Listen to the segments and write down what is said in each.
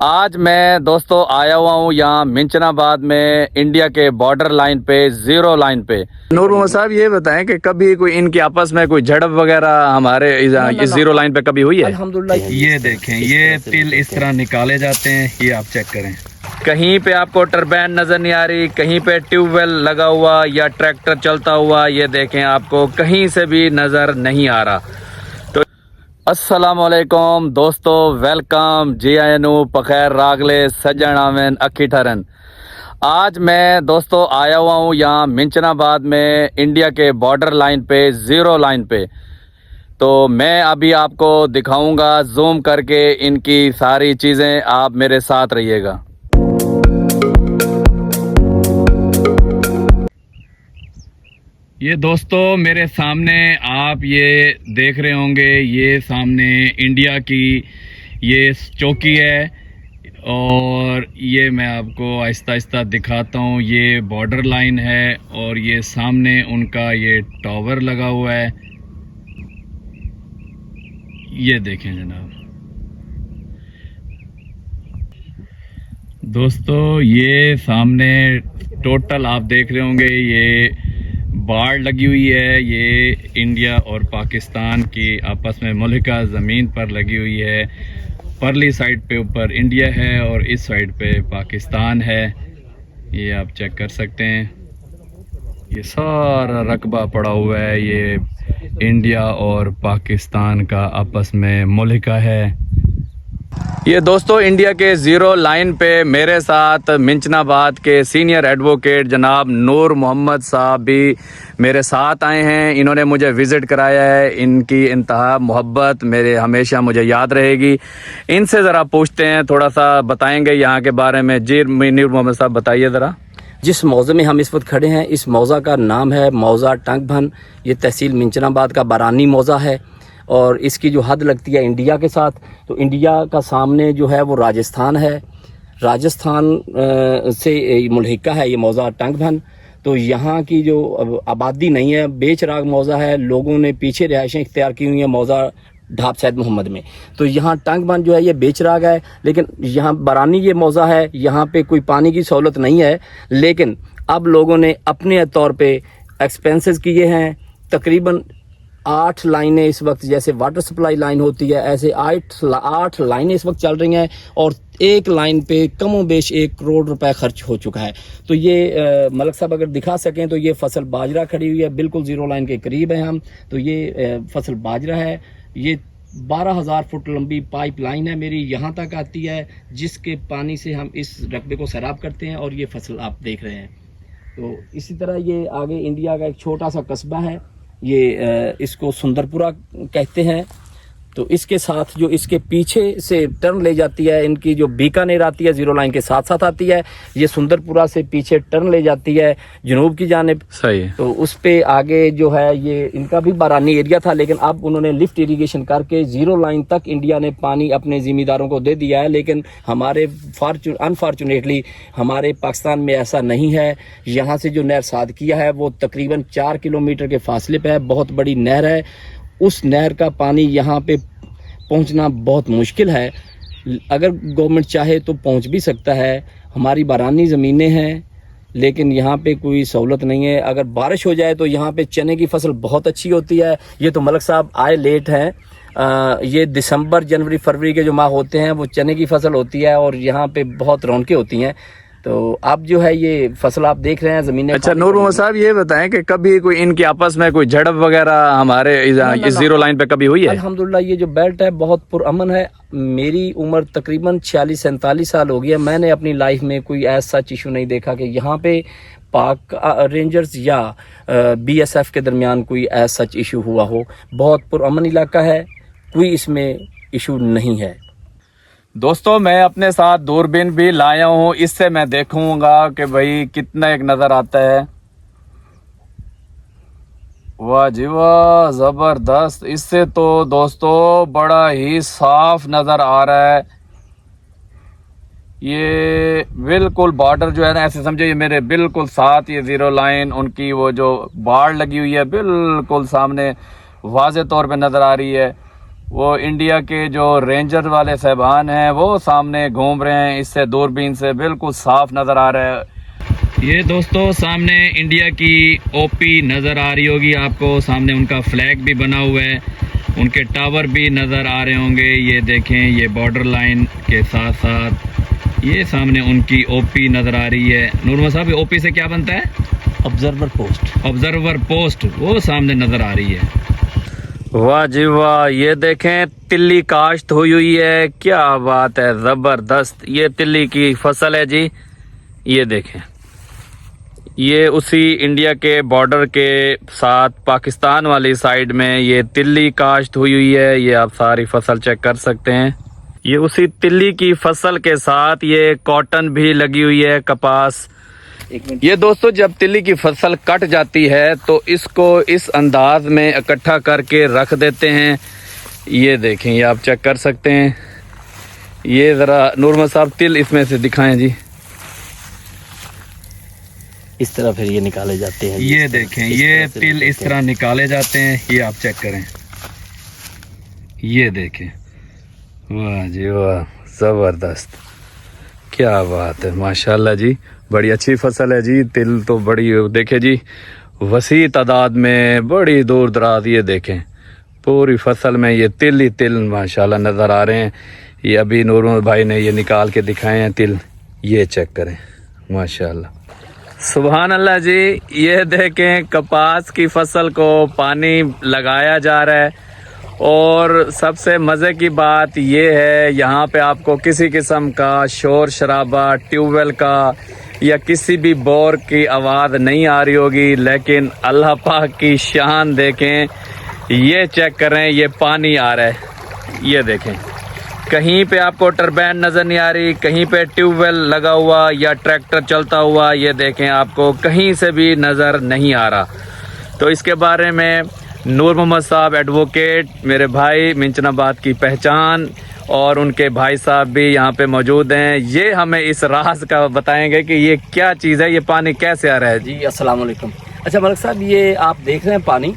आज मैं दोस्तों आया हुआ हूँ यहाँ मिंचनाबाद में इंडिया के बॉर्डर लाइन पे, जीरो लाइन पे। नूर मोहम्मद साहब ये बताएं कि कभी कोई इनकी आपस में कोई झड़प वगैरह हमारे इस जीरो लाइन पे कभी हुई है? अल्हम्दुलिल्लाह। ये देखें, ये तिल इस तरह निकाले जाते हैं, ये आप चेक करें। कहीं पे आपको टरबाइन नजर नहीं आ रही, कहीं पे ट्यूबवेल लगा हुआ या ट्रैक्टर चलता हुआ, ये देखें आपको कहीं से भी नजर नहीं आ रहा। अस्सलामुअलैकुम दोस्तों, वेलकम जी आयनु पखैर रागले सज्जन आमिन अखी ठरन। आज मैं दोस्तों आया हुआ हूँ यहाँ मिंचनाबाद में इंडिया के बॉर्डर लाइन पे, जीरो लाइन पे। तो मैं अभी आपको दिखाऊंगा जूम करके इनकी सारी चीज़ें, आप मेरे साथ रहिएगा। ये दोस्तों मेरे सामने आप ये देख रहे होंगे, ये सामने इंडिया की ये चौकी है और ये मैं आपको आहिस्ता आहिस्ता दिखाता हूँ। ये बॉर्डर लाइन है और ये सामने उनका ये टावर लगा हुआ है, ये देखें जनाब। दोस्तों ये सामने टोटल आप देख रहे होंगे, ये बाढ़ लगी हुई है। ये इंडिया और पाकिस्तान की आपस में मुल्का ज़मीन पर लगी हुई है। परली साइड पे ऊपर इंडिया है और इस साइड पे पाकिस्तान है, ये आप चेक कर सकते हैं। ये सारा रकबा पड़ा हुआ है, ये इंडिया और पाकिस्तान का आपस में मुल्का है। ये दोस्तों इंडिया के ज़ीरो लाइन पे मेरे साथ मिंचनाबाद के सीनियर एडवोकेट जनाब नूर मोहम्मद साहब भी मेरे साथ आए हैं। इन्होंने मुझे विज़िट कराया है, इनकी इंतहा मोहब्बत मेरे हमेशा मुझे याद रहेगी। इनसे ज़रा पूछते हैं, थोड़ा सा बताएंगे यहाँ के बारे में। जी नूर मोहम्मद साहब बताइए ज़रा। जिस मौज़े में हम इस वक्त खड़े हैं, इस मौज़ा का नाम है मौज़ा टंगभन। ये तहसील मिंचनाबाद का बारानी मौज़ा है और इसकी जो हद लगती है इंडिया के साथ, तो इंडिया का सामने जो है वो राजस्थान है। राजस्थान से मुल्हिका है ये मौज़ा टंगभन। तो यहाँ की जो आबादी नहीं है, बेचराग मौज़ा है, लोगों ने पीछे रिहाइशें इख्तियार की हुई हैं मौज़ा ढाब सैद मोहम्मद में। तो यहाँ टंगभन जो है ये बेचराग है, लेकिन यहाँ बारानी ये मौज़ा है, यहाँ पे कोई पानी की सहूलत नहीं है। लेकिन अब लोगों ने अपने तौर पे एक्सपेंसेस किए हैं। तकरीबन 8 लाइनें इस वक्त, जैसे वाटर सप्लाई लाइन होती है, ऐसे 8 लाइनें इस वक्त चल रही हैं और एक लाइन पे कमो बेश 1 करोड़ रुपए खर्च हो चुका है। तो ये मलक साहब अगर दिखा सकें तो ये फसल बाजरा खड़ी हुई है, बिल्कुल ज़ीरो लाइन के करीब है हम। तो ये फसल बाजरा है। ये 12,000 फुट लंबी पाइप लाइन है मेरी, यहाँ तक आती है, जिसके पानी से हम इस रकबे को सैराब करते हैं और ये फसल आप देख रहे हैं। तो इसी तरह ये आगे इंडिया का एक छोटा सा कस्बा है, ये इसको सुंदरपुरा कहते हैं। तो इसके साथ जो इसके पीछे से टर्न ले जाती है, इनकी जो बीकानेर आती है जीरो लाइन के साथ साथ आती है, ये सुंदरपुरा से पीछे टर्न ले जाती है जनूब की जानिब। सही है। तो उस पे आगे जो है ये इनका भी बारानी एरिया था, लेकिन अब उन्होंने लिफ्ट इरिगेशन करके जीरो लाइन तक इंडिया ने पानी अपने जिम्मेदारों को दे दिया है। लेकिन हमारे अनफॉर्चुनेटली हमारे पाकिस्तान में ऐसा नहीं है। यहाँ से जो नहर साद किया है वो तकरीबन 4 किलोमीटर के फासले पे है, बहुत बड़ी नहर है। उस नहर का पानी यहाँ पे पहुँचना बहुत मुश्किल है। अगर गवर्नमेंट चाहे तो पहुँच भी सकता है। हमारी बारानी ज़मीनें हैं, लेकिन यहाँ पे कोई सहूलत नहीं है। अगर बारिश हो जाए तो यहाँ पे चने की फसल बहुत अच्छी होती है। ये तो मलक साहब आए लेट हैं, ये दिसंबर जनवरी फरवरी के जो माह होते हैं वो चने की फसल होती है और यहाँ पे बहुत रौनकें होती हैं। तो अब जो है ये फसल आप देख रहे हैं ज़मीनें। अच्छा नूर मोहम्मद साहब ये बताएं कि कभी कोई इनकी आपस में कोई झड़प वगैरह हमारे इस जीरो लाइन पे कभी हुई है? अल्हम्दुलिल्लाह ये जो बेल्ट है बहुत पुरअमन है। मेरी उम्र तकरीबन 46-47 साल हो गई है। मैंने अपनी लाइफ में कोई ऐसा इशू नहीं देखा कि यहाँ पे पाक रेंजर्स या BSF के दरमियान कोई ऐसा इशू हुआ हो। बहुत पुरअमन इलाका है, कोई इसमें इशू नहीं है। दोस्तों मैं अपने साथ दूरबीन भी लाया हूँ, इससे मैं देखूंगा कि भाई कितना एक नज़र आता है। वाह जी वाह, ज़बरदस्त। इससे तो दोस्तों बड़ा ही साफ नज़र आ रहा है। ये बिल्कुल बॉर्डर जो है ना, ऐसे समझो ये मेरे बिल्कुल साथ ये ज़ीरो लाइन, उनकी वो जो बाढ़ लगी हुई है बिल्कुल सामने वाज़े तौर पे नज़र आ रही है। वो इंडिया के जो रेंजर वाले साहबान हैं वो सामने घूम रहे हैं, इससे दूरबीन से बिल्कुल साफ नज़र आ रहा है। ये दोस्तों सामने इंडिया की ओपी नज़र आ रही होगी आपको, सामने उनका फ्लैग भी बना हुआ है, उनके टावर भी नज़र आ रहे होंगे। ये देखें, ये बॉर्डर लाइन के साथ साथ ये सामने उनकी ओपी नज़र आ रही है। नूरमा साहब, ओपी से क्या बनता है? Observer post. ऑब्जर्वर पोस्ट, वो सामने नज़र आ रही है। वाह जी वाह, ये देखें तिल्ली काश्त हुई है, क्या बात है, ज़बरदस्त। ये तिल्ली की फसल है जी, ये देखें, ये उसी इंडिया के बॉर्डर के साथ पाकिस्तान वाली साइड में ये तिल्ली काश्त हुई है। ये आप सारी फसल चेक कर सकते हैं। ये उसी तिल्ली की फसल के साथ ये कॉटन भी लगी हुई है, कपास। ये दोस्तों जब तिल्ली की फसल कट जाती है तो इसको इस अंदाज में इकट्ठा करके रख देते हैं। ये देखें, ये आप चेक कर सकते हैं। ये ज़रा नूरमा साहब तिल इसमें से दिखाएं जी। इस तरह फिर ये निकाले जाते हैं। ये देखें, ये तिल इस तरह निकाले जाते हैं। ये आप चेक करें, ये देखें, वाह जी वाह, ज़बरदस्त, क्या बात है, माशाल्लाह जी, बड़ी अच्छी फसल है जी। तिल तो बड़ी देखे जी, वसी तादाद में, बड़ी दूर दराज, ये देखें पूरी फसल में ये तिल ही तिल माशाल्लाह नज़र आ रहे हैं। ये अभी नूर भाई ने ये निकाल के दिखाए हैं तिल, ये चेक करें, माशाल्लाह, सुभान अल्लाह जी। ये देखें कपास की फसल को पानी लगाया जा रहा है और सबसे मज़े की बात ये है यहाँ पे आपको किसी किस्म का शोर शराबा ट्यूबवेल का या किसी भी बोर की आवाज़ नहीं आ रही होगी, लेकिन अल्लाह पाक की शान देखें, ये चेक करें, ये पानी आ रहा है, ये देखें, कहीं पे आपको टरबाइन नज़र नहीं आ रही, कहीं पे ट्यूबवेल लगा हुआ या ट्रैक्टर चलता हुआ, ये देखें आपको कहीं से भी नज़र नहीं आ रहा। तो इसके बारे में नूर मोहम्मद साहब एडवोकेट, मेरे भाई मिंचनाबाद की पहचान, और उनके भाई साहब भी यहाँ पे मौजूद हैं। ये हमें इस राज का बताएंगे कि ये क्या चीज़ है, ये पानी कैसे आ रहा है। जी अस्सलाम वालेकुम। अच्छा मलिक साहब, ये आप देख रहे हैं पानी,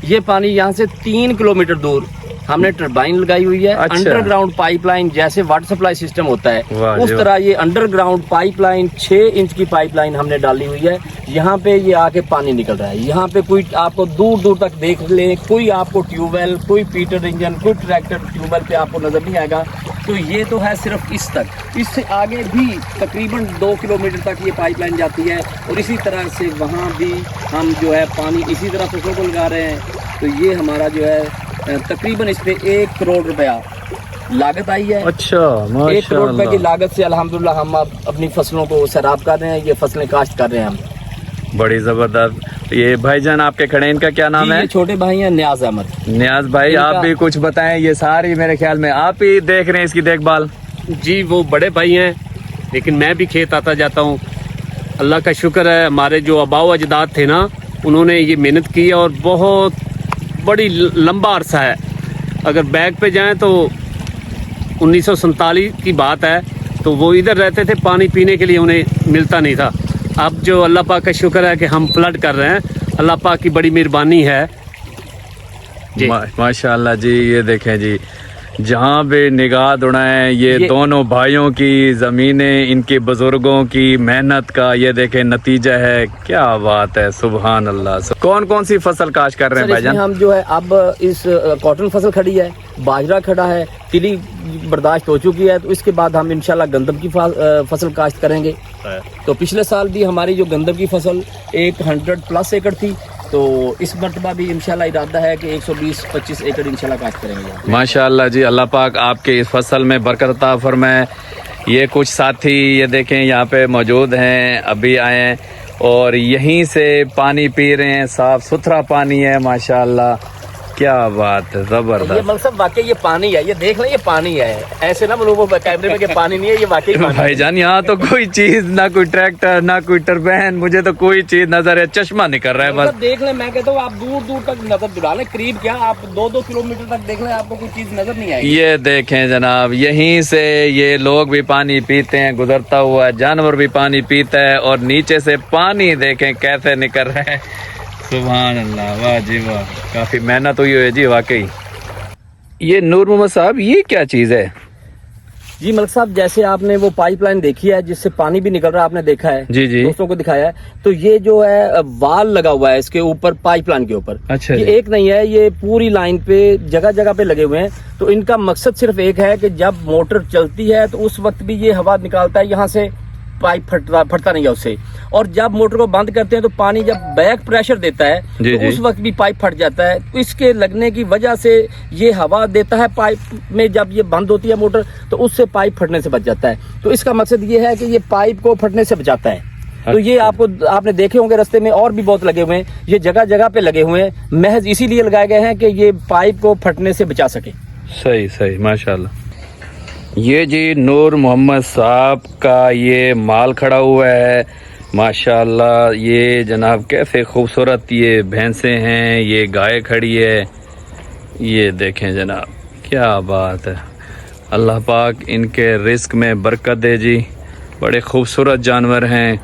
ये पानी यहाँ से 3 किलोमीटर दूर हमने टरबाइन लगाई हुई है। अच्छा। अंडरग्राउंड पाइपलाइन, जैसे वाटर सप्लाई सिस्टम होता है उस जी तरह ये अंडरग्राउंड पाइपलाइन 6 इंच की पाइपलाइन हमने डाली हुई है। यहाँ पे ये आके पानी निकल रहा है। यहाँ पे कोई आपको दूर दूर तक देख ले, कोई आपको ट्यूबवेल, कोई पीटर इंजन, कोई ट्रैक्टर ट्यूबवेल पे आपको नजर नहीं आएगा। तो ये तो है सिर्फ इस तक, इससे आगे भी तकरीबन 2 किलोमीटर तक ये पाइपलाइन जाती है और इसी तरह से वहाँ भी हम जो है पानी इसी तरह फसलों को लगा रहे हैं। तो ये हमारा जो है तकरीबन इस पे 1 करोड़ रुपया लागत आई है। अच्छा, 1 करोड़ रुपए की लागत से अल्हम्दुलिल्लाह हम अपनी फसलों को सैराब कर रहे हैं, ये फसलें काश्त कर रहे हैं हम। बड़ी ज़बरदस्त। ये भाईजान आपके खड़े, इनका क्या नाम है? ये छोटे भाई हैं नियाज अहमद। नियाज भाई, आप भी कुछ बताएं, ये सारी मेरे ख्याल में आप ही देख रहे हैं इसकी देखभाल। जी वो बड़े भाई हैं, लेकिन मैं भी खेत आता जाता हूँ। अल्लाह का शुक्र है, हमारे जो आबाओ अजदाद थे ना, उन्होंने ये मेहनत की और बहुत बड़ी लंबा अरसा है। अगर बैग पे जाएं तो 1947 की बात है, तो वो इधर रहते थे, पानी पीने के लिए उन्हें मिलता नहीं था। अब जो अल्लाह पाक का शुक्र है कि हम फ्लड कर रहे हैं, अल्लाह पाक की बड़ी मेहरबानी है जी। माशाल्लाह जी, ये देखें जी, जहाँ भी निगाह दौड़ाएं ये दोनों भाइयों की ज़मीनें, इनके बुजुर्गों की मेहनत का ये देखें नतीजा है, क्या बात है, सुभान अल्लाह। कौन कौन सी फसल काश्त कर रहे हैं भाईजान? हम जो है अब इस कॉटन फसल खड़ी है, बाजरा खड़ा है, तिली बर्दाश्त हो चुकी है, तो इसके बाद हम इंशाल्लाह गंदम की फसल काश्त करेंगे। तो पिछले साल भी हमारी जो गंदम की फसल 100+ एकड़ थी, तो इस मरतबा भी इंशाल्लाह इरादा है कि 120-25 एकड़ इंशाल्लाह काश्त करेंगे। माशाल्लाह जी, अल्लाह पाक आपके इस फसल में बरकत अता फरमाए। ये कुछ साथी ये देखें यहाँ पे मौजूद हैं, अभी आए हैं और यहीं से पानी पी रहे हैं, साफ सुथरा पानी है माशाल्लाह, क्या बात है, जबरदस्त। ये मकसद वाकई ये पानी है, ये देख लें ये पानी है, ऐसे ना लोगों को कैमरे में कि पानी नहीं है, ये वाकई पानी भाईजान यहाँ तो कोई चीज ना, कोई ट्रैक्टर ना कोई टरबाइन, मुझे तो कोई चीज नजर है, चश्मा निकल रहा है बस। देख लें, मैं कहता हूँ आप दूर दूर तक नजर दुला लें, करीब क्या आप 2-2 किलोमीटर तक देख लें, आपको कोई चीज नजर नहीं आएगी। ये देखें जनाब, यहीं से ये लोग भी पानी पीते हैं, गुजरता हुआ जानवर भी पानी पीता है और नीचे से पानी देखें कैसे निकल रहा है, सुभान अल्लाह, वाह जी वाह, काफी मेहनत हुई है जी वाकई। ये नूर मोहम्मद साहब, ये क्या चीज़ है? जी मलिक साहब, जैसे आपने वो पाइपलाइन देखी है जिससे पानी भी निकल रहा है, आपने देखा है, जी जी, दोस्तों को दिखाया है, तो ये जो है वाल लगा हुआ है इसके ऊपर, पाइपलाइन के ऊपर। अच्छा ये जी। एक नहीं है, ये पूरी लाइन पे जगह जगह पे लगे हुए हैं। तो इनका मकसद सिर्फ एक है कि जब मोटर चलती है तो उस वक्त भी ये हवा निकालता है, यहाँ से पाइप फटता नहीं है उससे। और जब मोटर को बंद करते हैं तो पानी जब बैक प्रेशर देता है जी, तो जी। उस वक्त भी पाइप फट जाता है। तो इसके लगने की वजह से ये हवा देता है पाइप में, जब ये बंद होती है मोटर तो उससे पाइप फटने से बच जाता है। तो इसका मकसद ये है कि ये पाइप को फटने से बचाता है। तो ये आपने देखे होंगे रास्ते में और भी बहुत लगे हुए हैं, ये जगह जगह पे लगे हुए हैं, महज इसीलिए लगाए गए हैं कि ये पाइप को फटने से बचा सके। सही सही, माशाल्लाह। ये जी नूर मोहम्मद साहब का ये माल खड़ा हुआ है, माशाल्लाह। ये जनाब कैसे खूबसूरत ये भैंसें हैं, ये गाय खड़ी है, ये देखें जनाब, क्या बात है। अल्लाह पाक इनके रिस्क में बरकत दे जी। बड़े खूबसूरत जानवर हैं,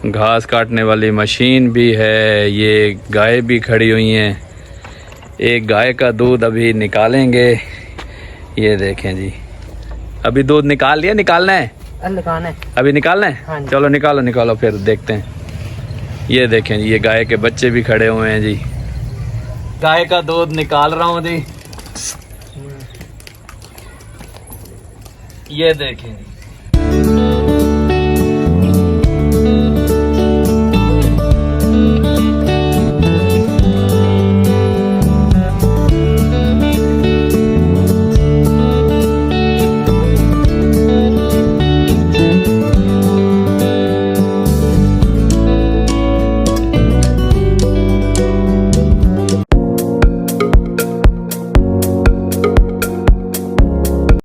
घास काटने वाली मशीन भी है, ये गाय भी खड़ी हुई हैं। एक गाय का दूध अभी निकालेंगे, ये देखें जी। अभी दूध निकाल लिया, निकालना है अभी निकालना है? हाँ जी। चलो निकालो निकालो, फिर देखते हैं। ये देखें जी, ये गाय के बच्चे भी खड़े हुए हैं जी। गाय का दूध निकाल रहा हूँ जी, ये देखें जी।